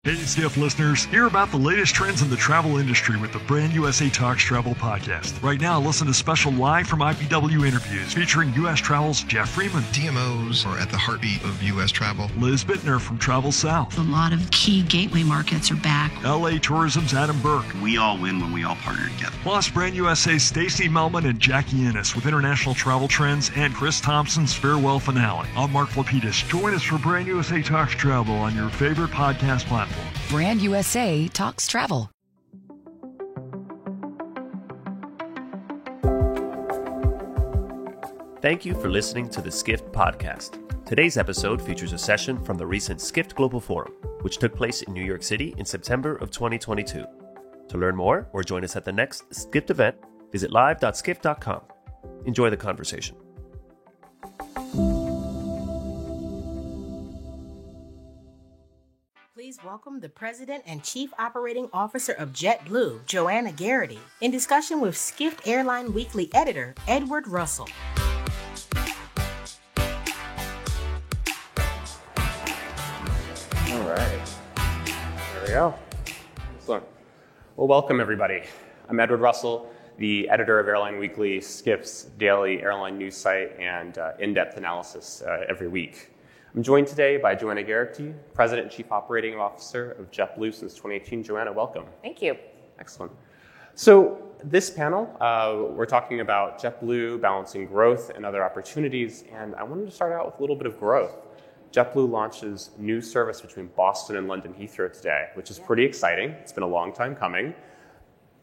Hey, Skiff listeners, hear about the latest trends in the travel industry with the Brand USA Talks Travel podcast. Right now, listen to special live from IPW interviews featuring U.S. Travel's Jeff Freeman. DMOs are at the heartbeat of U.S. travel. Liz Bittner from Travel South. A lot of key gateway markets are back. LA Tourism's Adam Burke. We all win when we all partner together. Plus, Brand USA's Stacey Melman and Jackie Ennis with international travel trends and Chris Thompson's farewell finale. I'm Mark Lapidus. Join us for Brand USA Talks Travel on your favorite podcast platform. Brand USA Talks Travel. Thank you for listening to the Skift podcast. Today's episode features a session from the recent Skift Global Forum, which took place in New York City in September of 2022. To learn more or join us at the next Skift event, visit live.skift.com. Enjoy the conversation. Please welcome the President and Chief Operating Officer of JetBlue, Joanna Garrity, in discussion with Skift Airline Weekly editor, Edward Russell. All right, there we go. Excellent. Well, welcome everybody. I'm Edward Russell, the editor of Airline Weekly, Skift's daily airline news site and in-depth analysis every week. I'm joined today by Joanna Garrity, President and Chief Operating Officer of JetBlue since 2018. Joanna, welcome. Thank you. Excellent. So this panel, we're talking about JetBlue balancing growth and other opportunities, and I wanted to start out with a little bit of growth. JetBlue launches new service between Boston and London Heathrow today, which is pretty exciting. It's been a long time coming.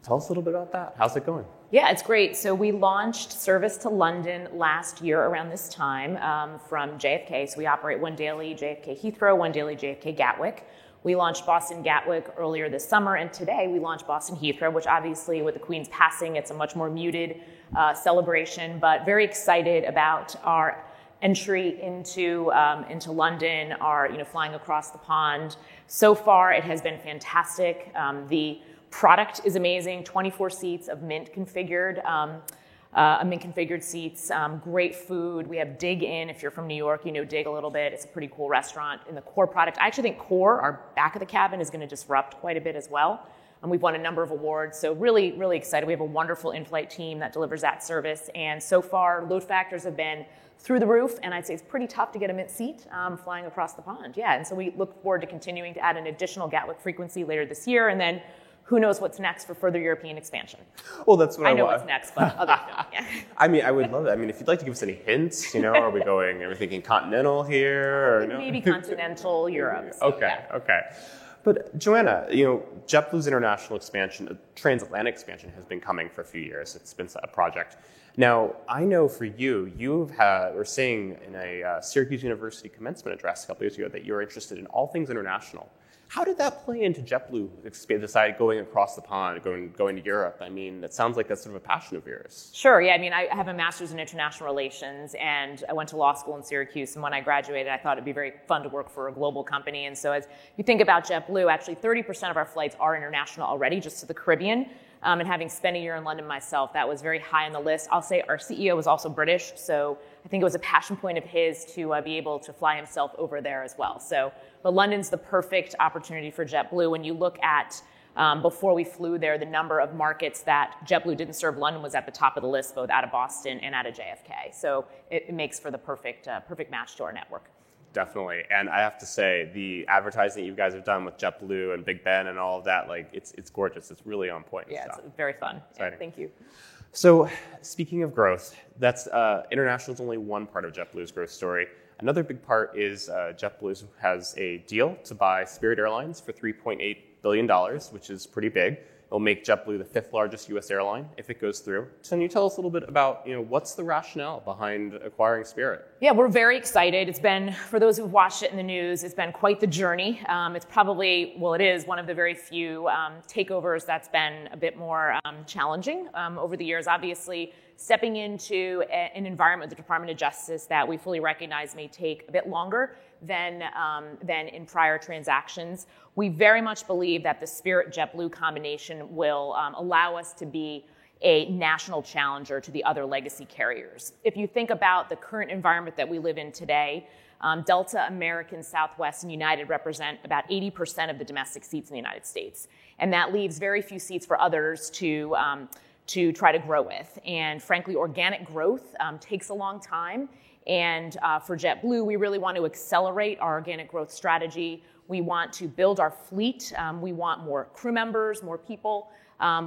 Tell us a little bit about that. How's it going? Yeah, it's great. So we launched service to London last year around this time from JFK. So we operate one daily JFK Heathrow, one daily JFK Gatwick. We launched Boston Gatwick earlier this summer, and today we launched Boston Heathrow, which obviously with the Queen's passing, it's a much more muted celebration, but very excited about our entry into London, our flying across the pond. So far, it has been fantastic. The product is amazing, 24 seats of Mint configured seats, great food. We have Dig Inn. If you're from New York, you know Dig a little bit. It's a pretty cool restaurant. In the core product, I actually think core, our back of the cabin, is going to disrupt quite a bit as well. And we've won a number of awards, so really, really excited. We have a wonderful in-flight team that delivers that service. And so far, load factors have been through the roof, and I'd say it's pretty tough to get a Mint seat flying across the pond. Yeah, and so we look forward to continuing to add an additional Gatwick frequency later this year, and then who knows what's next for further European expansion. Well, that's what I know want. What's next, but others don't. Yeah. I mean, I would love that. I mean, if you'd like to give us any hints, are we thinking continental here? Or no? Maybe continental Europe. So, Okay. But Joanna, JetBlue's international expansion, transatlantic expansion has been coming for a few years. It's been a project. Now, I know for you, were saying in a Syracuse University commencement address a couple years ago that you're interested in all things international. How did that play into JetBlue decide going across the pond, going to Europe? I mean, it sounds like that's sort of a passion of yours. Sure, yeah. I mean, I have a master's in international relations, and I went to law school in Syracuse, and when I graduated, I thought it'd be very fun to work for a global company. And so as you think about JetBlue, actually 30% of our flights are international already, just to the Caribbean. And having spent a year in London myself, that was very high on the list. I'll say our CEO was also British, so I think it was a passion point of his to be able to fly himself over there as well. But London's the perfect opportunity for JetBlue. When you look at, before we flew there, the number of markets that JetBlue didn't serve, London was at the top of the list, both out of Boston and out of JFK. So it makes for the perfect match to our network. Definitely. And I have to say, the advertising you guys have done with JetBlue and Big Ben and all of that, it's gorgeous. It's really on point. Yeah, it's very fun. Yeah, thank you. So speaking of growth, that's international is only one part of JetBlue's growth story. Another big part is JetBlue has a deal to buy Spirit Airlines for $3.8 billion, which is pretty big. It'll make JetBlue the fifth largest U.S. airline if it goes through. Can you tell us a little bit about, what's the rationale behind acquiring Spirit? Yeah, we're very excited. It's been, for those who've watched it in the news, it's been quite the journey. It's probably, it is one of the very few takeovers that's been a bit more challenging over the years. Obviously, stepping into an environment with the Department of Justice that we fully recognize may take a bit longer than in prior transactions. We very much believe that the Spirit JetBlue combination will allow us to be a national challenger to the other legacy carriers. If you think about the current environment that we live in today, Delta, American, Southwest, and United represent about 80% of the domestic seats in the United States. And that leaves very few seats for others to try to grow with. And frankly, organic growth takes a long time. And for JetBlue, we really want to accelerate our organic growth strategy. We want to build our fleet. We want more crew members, more people.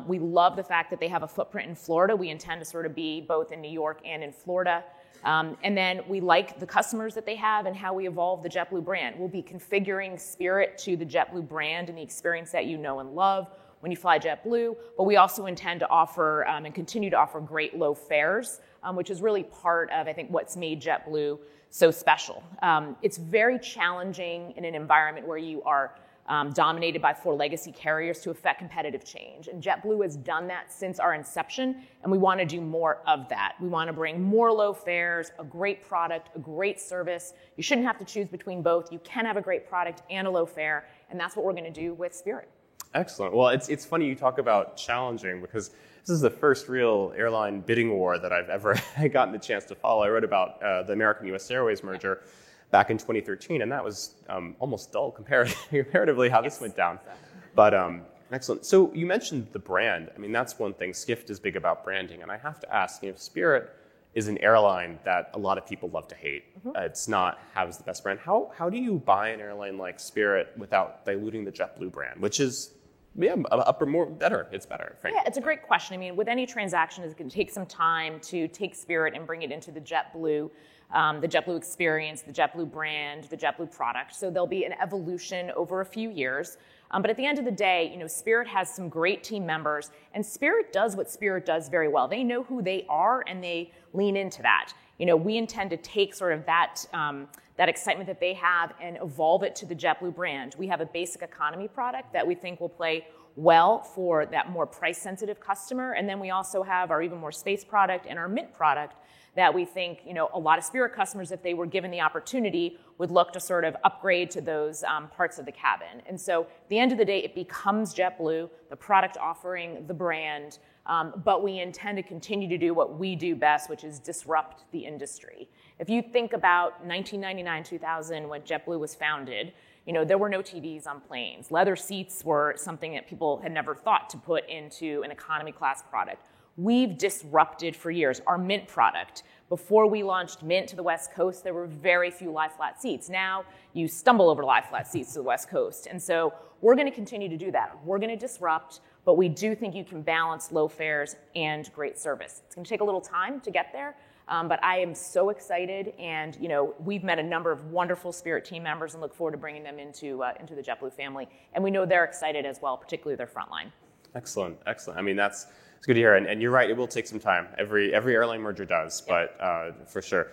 We love the fact that they have a footprint in Florida. We intend to sort of be both in New York and in Florida. And then we like the customers that they have and how we evolve the JetBlue brand. We'll be configuring Spirit to the JetBlue brand and the experience that you know and love when you fly JetBlue. But we also intend to offer and continue to offer great low fares, which is really part of, I think, what's made JetBlue so special. It's very challenging in an environment where you are dominated by 4 legacy carriers to affect competitive change. And JetBlue has done that since our inception, and we want to do more of that. We want to bring more low fares, a great product, a great service. You shouldn't have to choose between both. You can have a great product and a low fare, and that's what we're going to do with Spirit. Excellent. Well, it's funny you talk about challenging, because this is the first real airline bidding war that I've ever gotten the chance to follow. I wrote about the American-US Airways merger back in 2013, and that was almost dull comparatively how this went down. But excellent. So you mentioned the brand. I mean, that's one thing. Skift is big about branding, and I have to ask, Spirit is an airline that a lot of people love to hate. It's not has the best brand. How do you buy an airline like Spirit without diluting the JetBlue brand, which is better. It's better, frankly. Yeah, it's a great question. I mean, with any transaction, it's going to take some time to take Spirit and bring it into the JetBlue experience, the JetBlue brand, the JetBlue product. So there'll be an evolution over a few years. But at the end of the day, Spirit has some great team members, and Spirit does what Spirit does very well. They know who they are, and they lean into that. We intend to take sort of that excitement that they have and evolve it to the JetBlue brand. We have a basic economy product that we think will play well for that more price-sensitive customer. And then we also have our Even More Space product and our Mint product that we think, a lot of Spirit customers, if they were given the opportunity, would look to sort of upgrade to those parts of the cabin. And so at the end of the day, it becomes JetBlue, the product offering, the brand, but we intend to continue to do what we do best, which is disrupt the industry. If you think about 1999, 2000, when JetBlue was founded, there were no TVs on planes. Leather seats were something that people had never thought to put into an economy class product. We've disrupted for years. Our Mint product, before we launched Mint to the West Coast, there were very few lie-flat seats. Now you stumble over lie-flat seats to the West Coast. And so we're going to continue to do that. We're going to disrupt, but we do think you can balance low fares and great service. It's going to take a little time to get there, but I am so excited. And we've met a number of wonderful Spirit team members and look forward to bringing them into the JetBlue family. And we know they're excited as well, particularly their frontline. Excellent. I mean, it's good to hear, and you're right. It will take some time. Every airline merger does, but for sure.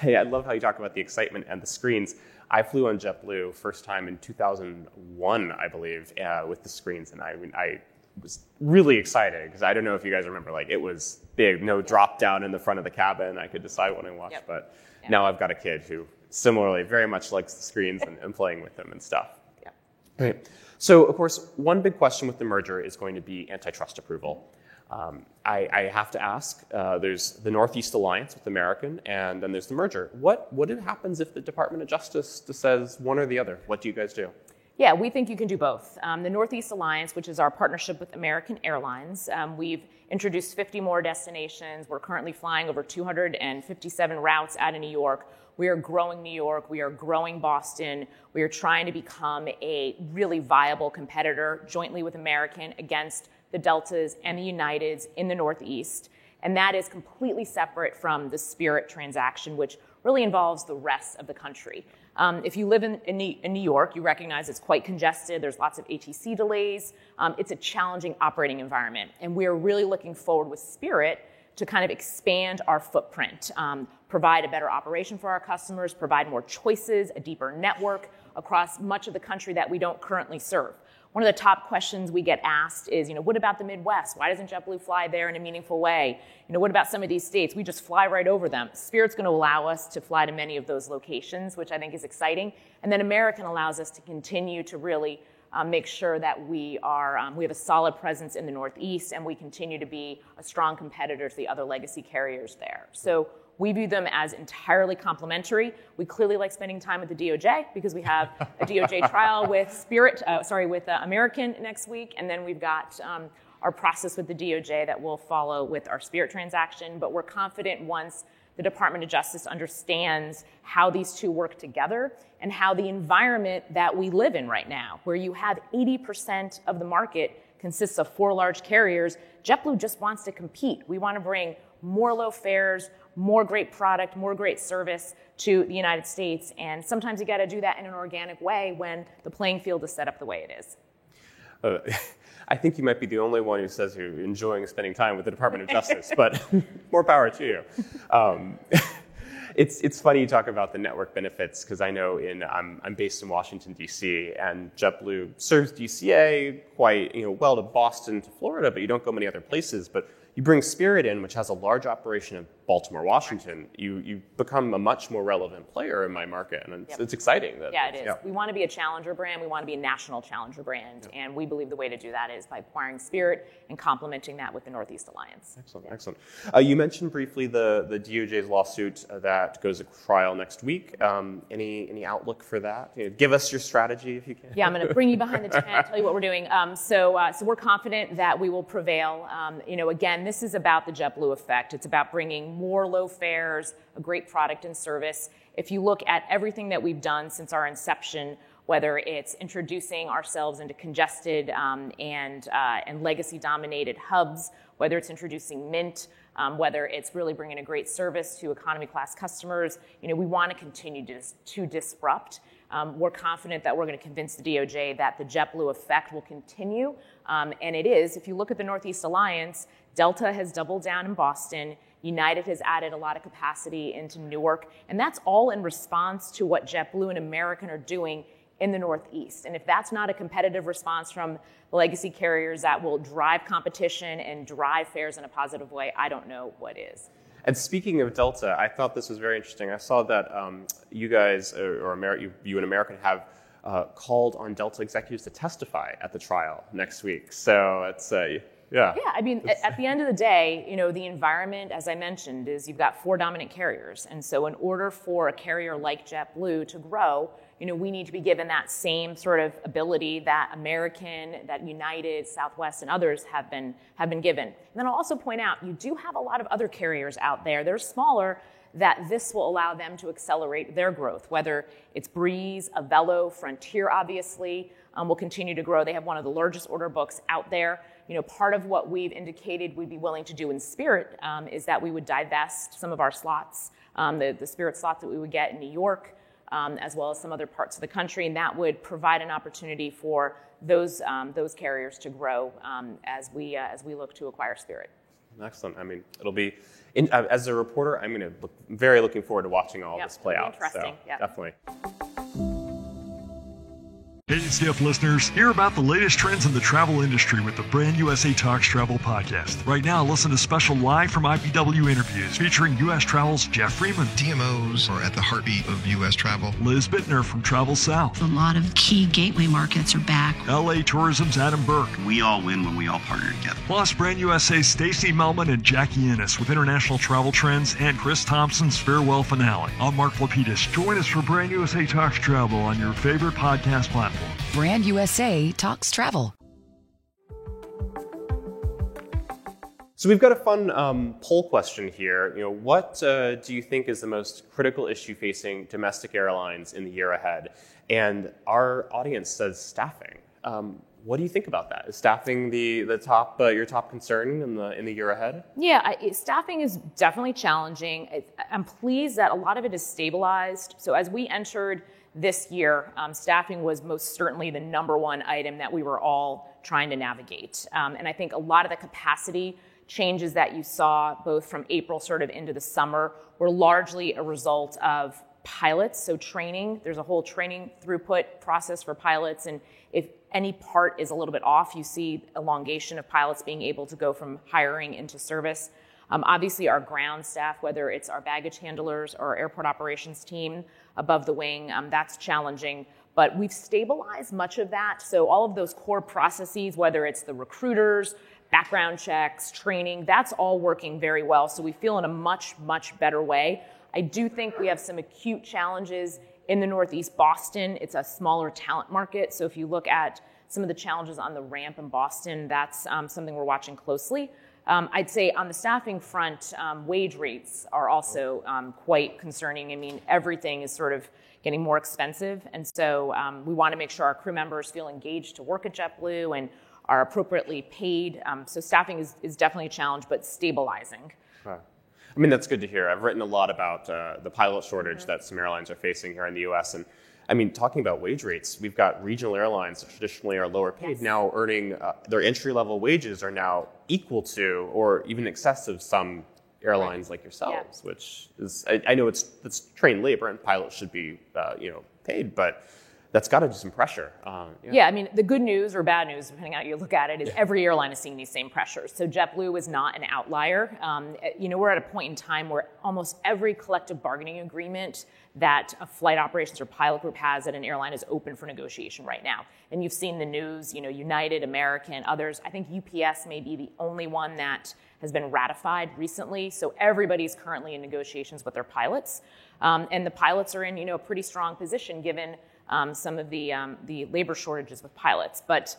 I love how you talk about the excitement and the screens. I flew on JetBlue first time in 2001, I believe, with the screens, and I was really excited because I don't know if you guys remember, it was big, no drop down in the front of the cabin. I could decide what I watched, but now I've got a kid who similarly very much likes the screens and playing with them and stuff. Yeah. Great. So, of course, one big question with the merger is going to be antitrust approval. I have to ask, there's the Northeast Alliance with American, and then there's the merger. What happens if the Department of Justice says one or the other? What do you guys do? Yeah, we think you can do both. The Northeast Alliance, which is our partnership with American Airlines, we've introduced 50 more destinations. We're currently flying over 257 routes out of New York. We are growing New York. We are growing Boston. We are trying to become a really viable competitor jointly with American against the Deltas and the Uniteds in the Northeast. And that is completely separate from the Spirit transaction, which really involves the rest of the country. If you live in New York, you recognize it's quite congested. There's lots of ATC delays. It's a challenging operating environment. And we're really looking forward with Spirit to kind of expand our footprint, provide a better operation for our customers, provide more choices, a deeper network across much of the country that we don't currently serve. One of the top questions we get asked is, what about the Midwest? Why doesn't JetBlue fly there in a meaningful way? What about some of these states? We just fly right over them. Spirit's going to allow us to fly to many of those locations, which I think is exciting. And then American allows us to continue to really make sure that we have a solid presence in the Northeast, and we continue to be a strong competitor to the other legacy carriers there. So we view them as entirely complementary. We clearly like spending time with the DOJ because we have a DOJ trial with American next week, and then we've got our process with the DOJ that will follow with our Spirit transaction. But we're confident once the Department of Justice understands how these two work together and how the environment that we live in right now, where you have 80% of the market consists of 4 large carriers, JetBlue just wants to compete. We want to bring more low fares, more great product, more great service to the United States. And sometimes you got to do that in an organic way when the playing field is set up the way it is. I think you might be the only one who says you're enjoying spending time with the Department of Justice, but more power to you. It's funny you talk about the network benefits, because I know I'm based in Washington, D.C., and JetBlue serves DCA quite well to Boston to Florida, but you don't go many other places. But you bring Spirit in, which has a large operation in Baltimore, Washington, you become a much more relevant player in my market, and it's exciting. It is. Yeah. We want to be a challenger brand. We want to be a national challenger brand, and we believe the way to do that is by acquiring Spirit and complementing that with the Northeast Alliance. Excellent. You mentioned briefly the DOJ's lawsuit that goes to trial next week. Any outlook for that? Give us your strategy if you can. Yeah, I'm going to bring you behind the tent, tell you what we're doing. So we're confident that we will prevail. Again, this is about the JetBlue effect. It's about bringing more low fares, a great product and service. If you look at everything that we've done since our inception, whether it's introducing ourselves into congested and legacy-dominated hubs, whether it's introducing Mint, whether it's really bringing a great service to economy class customers, we want to continue to disrupt. We're confident that we're going to convince the DOJ that the JetBlue effect will continue, and it is. If you look at the Northeast Alliance, Delta has doubled down in Boston. United has added a lot of capacity into Newark, and that's all in response to what JetBlue and American are doing in the Northeast. And if that's not a competitive response from the legacy carriers that will drive competition and drive fares in a positive way, I don't know what is. And speaking of Delta, I thought this was very interesting. I saw that you guys, you and American, have called on Delta executives to testify at the trial next week. So it's Yeah, I mean, at the end of the day, the environment, as I mentioned, is you've got 4 dominant carriers. And so in order for a carrier like JetBlue to grow, we need to be given that same sort of ability that American, that United, Southwest, and others have been given. And then I'll also point out, you do have a lot of other carriers out there. They're smaller, that this will allow them to accelerate their growth, whether it's Breeze, Avelo, Frontier, obviously, will continue to grow. They have one of the largest order books out there. Part of what we've indicated we'd be willing to do in Spirit is that we would divest some of our slots, the Spirit slots that we would get in New York, as well as some other parts of the country, and that would provide an opportunity for those carriers to grow as we look to acquire Spirit. Excellent. I mean, it'll be, as a reporter, I'm very looking forward to watching all this play out. Interesting. So, definitely. Hey, Skift listeners, hear about the latest trends in the travel industry with the Brand USA Talks Travel podcast. Right now, listen to special live from IPW interviews featuring U.S. Travel's Jeff Freeman. DMOs are at the heartbeat of U.S. travel. Liz Bittner from Travel South. A lot of key gateway markets are back. LA Tourism's Adam Burke. We all win when we all partner together. Plus, Brand USA's Stacey Melman and Jackie Ennis with international travel trends and Chris Thompson's farewell finale. I'm Mark Lapidus. Join us for Brand USA Talks Travel on your favorite podcast platform. Brand USA Talks Travel. So we've got a fun poll question here. What do you think is the most critical issue facing domestic airlines in the year ahead? And our audience says staffing. What do you think about that? Is staffing the top your top concern in the year ahead? Yeah, staffing is definitely challenging. I'm pleased that a lot of it is stabilized. So as we entered this year, staffing was most certainly the number one item that we were all trying to navigate. And I think a lot of the capacity changes that you saw both from April sort of into the summer were largely a result of pilots. So training, there's a whole training throughput process for pilots. And if any part is a little bit off, you see elongation of pilots being able to go from hiring into service. Obviously, our ground staff, whether it's our baggage handlers or our airport operations team above the wing, that's challenging. But we've stabilized much of that. So all of those core processes, whether it's the recruiters, background checks, training, that's all working very well. So we feel in a much, much better way. I do think we have some acute challenges in the Northeast. Boston, it's a smaller talent market. So if you look at some of the challenges on the ramp in Boston, that's something we're watching closely. I'd say on the staffing front, wage rates are also quite concerning. I mean, everything is sort of getting more expensive. And so we want to make sure our crew members feel engaged to work at JetBlue and are appropriately paid. So staffing is definitely a challenge, but stabilizing. Right. I mean, that's good to hear. I've written a lot about the pilot shortage that some airlines are facing here in the U.S. And I mean, talking about wage rates, we've got regional airlines that traditionally are lower paid now earning their entry-level wages are now equal to or even excessive some airlines like yourselves, which is, I know it's trained labor and pilots should be, paid, but that's got to do some pressure. I mean, the good news or bad news, depending on how you look at it, is every airline is seeing these same pressures. So JetBlue is not an outlier. We're at a point in time where almost every collective bargaining agreement that a flight operations or pilot group has at an airline is open for negotiation right now. And you've seen the news, United, American, others. I think UPS may be the only one that has been ratified recently. So everybody's currently in negotiations with their pilots. And the pilots are in, a pretty strong position given some of the labor shortages with pilots, but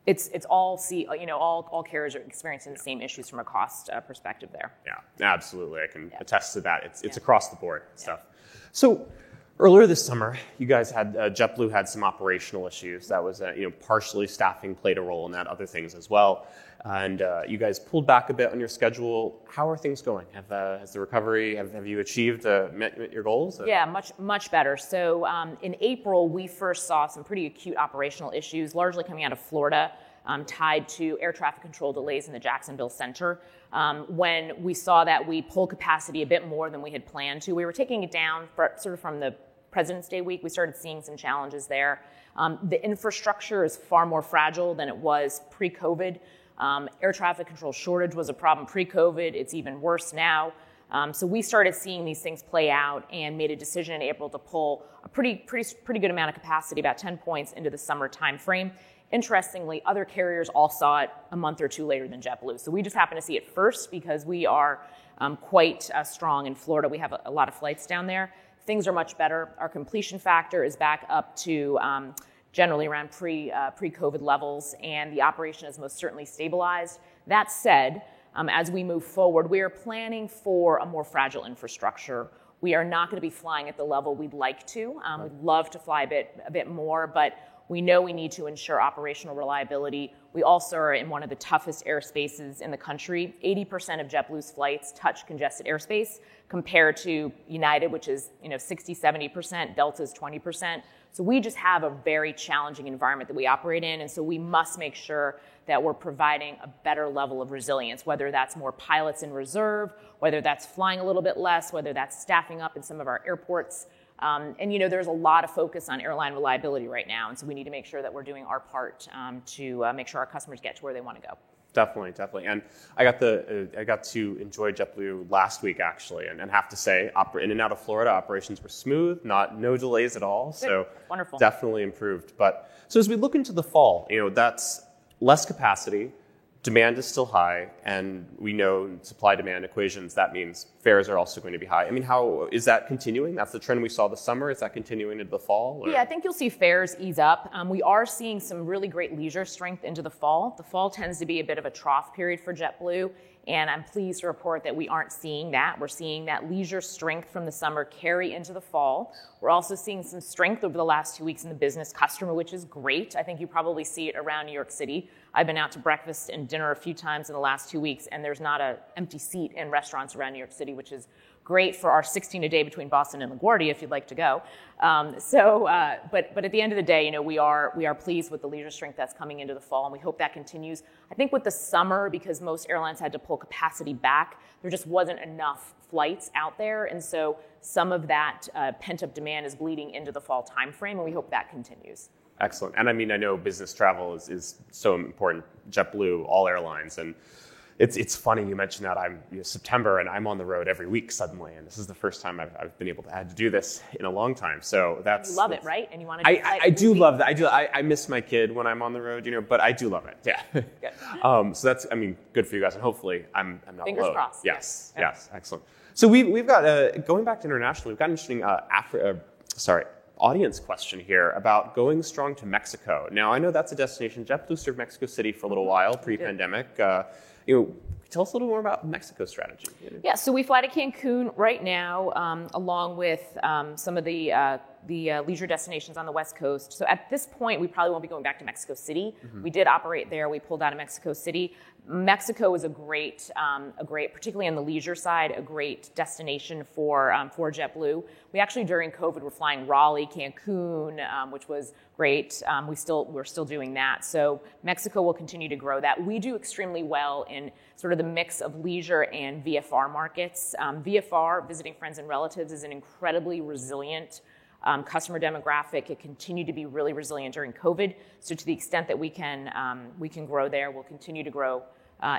it's all carriers are experiencing the same issues from a cost perspective there. Yeah, absolutely. I can attest to that. It's across the board stuff. So earlier this summer, you guys had JetBlue had some operational issues. That was partially staffing played a role in that, other things as well. And you guys pulled back a bit on your schedule. How are things going? Has the recovery, have you achieved met your goals? Yeah, much better. So in April, we first saw some pretty acute operational issues, largely coming out of Florida, tied to air traffic control delays in the Jacksonville Center. When we saw that, we pulled capacity a bit more than we had planned to. We were taking it down sort of from the President's Day week. We started seeing some challenges there. The infrastructure is far more fragile than it was pre-COVID. Air traffic control shortage was a problem pre-COVID. It's even worse now. So we started seeing these things play out and made a decision in April to pull a pretty good amount of capacity, about 10 points, into the summer timeframe. Interestingly, other carriers all saw it a month or two later than JetBlue. So we just happened to see it first because we are quite strong in Florida. We have a lot of flights down there. Things are much better. Our completion factor is back up to generally around pre-COVID levels, and the operation is most certainly stabilized. That said, as we move forward, we are planning for a more fragile infrastructure. We are not going to be flying at the level we'd like to. We'd love to fly a bit more, but we know we need to ensure operational reliability. We also are in one of the toughest airspaces in the country. 80% of JetBlue's flights touch congested airspace compared to United, which is 60, 70%, Delta's 20%. So we just have a very challenging environment that we operate in, and so we must make sure that we're providing a better level of resilience, whether that's more pilots in reserve, whether that's flying a little bit less, whether that's staffing up in some of our airports. There's a lot of focus on airline reliability right now, and so we need to make sure that we're doing our part to make sure our customers get to where they want to go. Definitely. And I got to enjoy JetBlue last week, actually, and have to say, in and out of Florida, operations were smooth, no delays at all. Good. So Wonderful. Definitely improved. But so as we look into the fall, that's less capacity, demand is still high, and we know supply-demand equations, that means fares are also going to be high. I mean, how is that continuing? That's the trend we saw this summer. Is that continuing into the fall? Or? Yeah, I think you'll see fares ease up. We are seeing some really great leisure strength into the fall. The fall tends to be a bit of a trough period for JetBlue, and I'm pleased to report that we aren't seeing that. We're seeing that leisure strength from the summer carry into the fall. We're also seeing some strength over the last 2 weeks in the business customer, which is great. I think you probably see it around New York City. I've been out to breakfast and dinner a few times in the last 2 weeks, and there's not an empty seat in restaurants around New York City, which is great for our 16 a day between Boston and LaGuardia if you'd like to go. But at the end of the day, we are pleased with the leisure strength that's coming into the fall, and we hope that continues. I think with the summer, because most airlines had to pull capacity back, there just wasn't enough flights out there, and so some of that pent-up demand is bleeding into the fall timeframe, and we hope that continues. Excellent. And I mean, I know business travel is so important. JetBlue, all airlines, and It's funny you mentioned that. I'm September and I'm on the road every week suddenly, and this is the first time I've been able to had to do this in a long time. So you love it, right? And you want to. I do love that. I miss my kid when I'm on the road, but I do love it. Yeah. Good. So that's good for you guys, and hopefully I'm not Fingers alone. crossed. Yes. Excellent. So we've got going back to international. We've got an interesting audience question here about going strong to Mexico. Now I know that's a destination. JetBlue served Mexico City for a little while pre-pandemic. Tell us a little more about Mexico's strategy. Yeah, so we fly to Cancun right now, along with some of the leisure destinations on the West Coast. So at this point, we probably won't be going back to Mexico City. Mm-hmm. We did operate there. We pulled out of Mexico City. Mexico is a great, particularly on the leisure side, a great destination for JetBlue. We actually during COVID were flying Raleigh, Cancun, which was great. We're still doing that. So Mexico will continue to grow that. We do extremely well in sort of the mix of leisure and VFR markets. VFR, visiting friends and relatives, is an incredibly resilient customer demographic. It continued to be really resilient during COVID. So to the extent that we can grow there, we'll continue to grow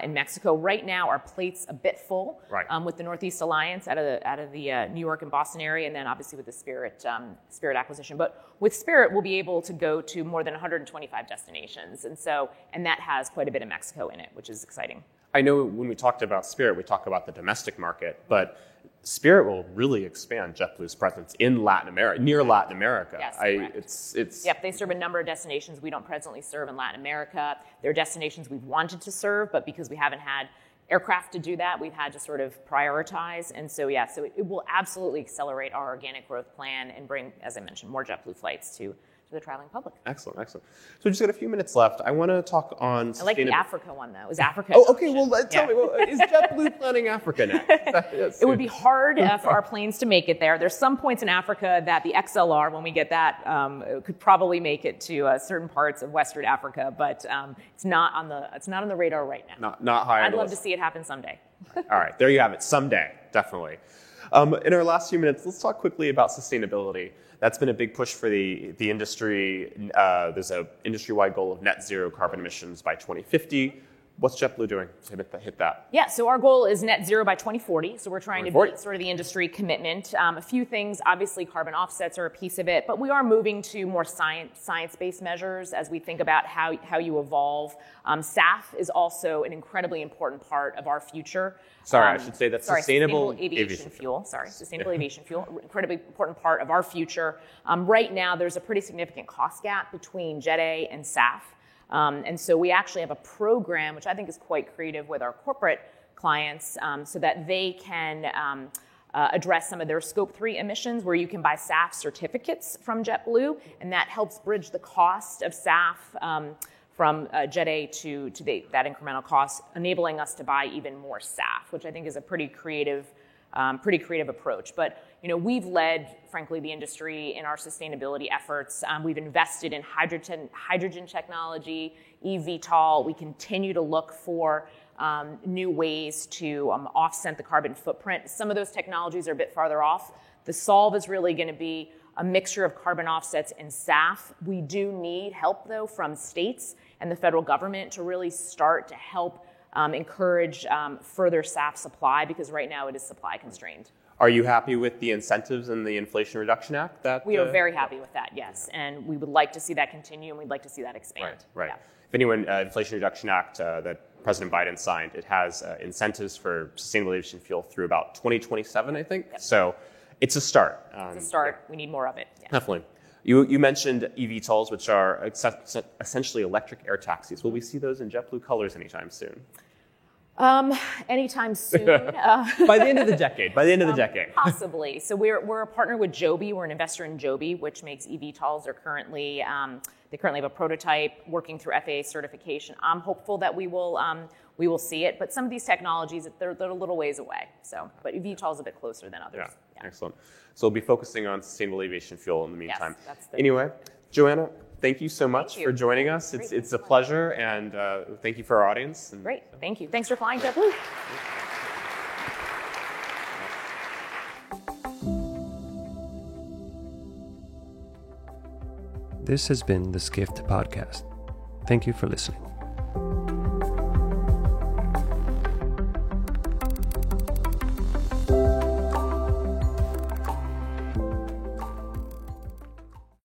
in Mexico. Right now, our plate's a bit full with the Northeast Alliance out of the New York and Boston area, and then obviously with the Spirit acquisition. But with Spirit, we'll be able to go to more than 125 destinations, and that has quite a bit of Mexico in it, which is exciting. I know when we talked about Spirit, we talked about the domestic market, but Spirit will really expand JetBlue's presence in Latin America, near Latin America. Yes, it's Yep, they serve a number of destinations we don't presently serve in Latin America. There are destinations we've wanted to serve, but because we haven't had aircraft to do that, we've had to sort of prioritize. And so it will absolutely accelerate our organic growth plan and bring, as I mentioned, more JetBlue flights to the traveling public. Excellent. So we just got a few minutes left. I want to talk on I like the Africa one, though. Is Africa? Oh, okay. Well, tell me, is JetBlue planning Africa next? It would be hard for our planes to make it there. There's some points in Africa that the XLR, when we get that, could probably make it to certain parts of Western Africa, but it's not on the radar right now. Not high on the list. I'd love to see it happen someday. All right, there you have it. Someday, definitely. In our last few minutes, let's talk quickly about sustainability. That's been a big push for the industry. There's an industry-wide goal of net zero carbon emissions by 2050. What's JetBlue doing to hit that? Yeah, so our goal is net zero by 2040. So we're trying to beat sort of the industry commitment. A few things, obviously carbon offsets are a piece of it, but we are moving to more science-based measures as we think about how you evolve. SAF is also an incredibly important part of our future. I should say that's sustainable aviation fuel. Sustainable aviation fuel, incredibly important part of our future. Right now, there's a pretty significant cost gap between Jet A and SAF. And so we actually have a program, which I think is quite creative with our corporate clients, so that they can address some of their Scope 3 emissions, where you can buy SAF certificates from JetBlue, and that helps bridge the cost of SAF from Jet A to that incremental cost, enabling us to buy even more SAF, which I think is a pretty creative approach. But we've led, frankly, the industry in our sustainability efforts. We've invested in hydrogen technology, eVTOL. We continue to look for new ways to offset the carbon footprint. Some of those technologies are a bit farther off. The solve is really going to be a mixture of carbon offsets and SAF. We do need help, though, from states and the federal government to really start to help encourage further SAF supply, because right now it is supply constrained. Are you happy with the incentives in the Inflation Reduction Act? We are very happy with that, yes. And we would like to see that continue, and we'd like to see that expand. Right. Yeah. If anyone, Inflation Reduction Act that President Biden signed, it has incentives for sustainable aviation fuel through about 2027, I think. Yep. So it's a start. It's a start. Yeah. We need more of it. Yeah. Definitely. You mentioned eVTOLs, which are essentially electric air taxis. Will we see those in JetBlue colors anytime soon? Anytime soon. By the end of the decade. Possibly. So we're a partner with Joby. We're an investor in Joby, which makes eVTOLs. They currently have a prototype working through FAA certification. I'm hopeful that we will see it, but some of these technologies, they're a little ways away. But eVTOL is a bit closer than others. Yeah. Excellent. So we'll be focusing on sustainable aviation fuel in the meantime. Yes, anyway, Joanna, thank you so much for joining us. It's a pleasure, and thank you for our audience. Great, thank you. Thanks for flying JetBlue. This has been the Skift Podcast. Thank you for listening.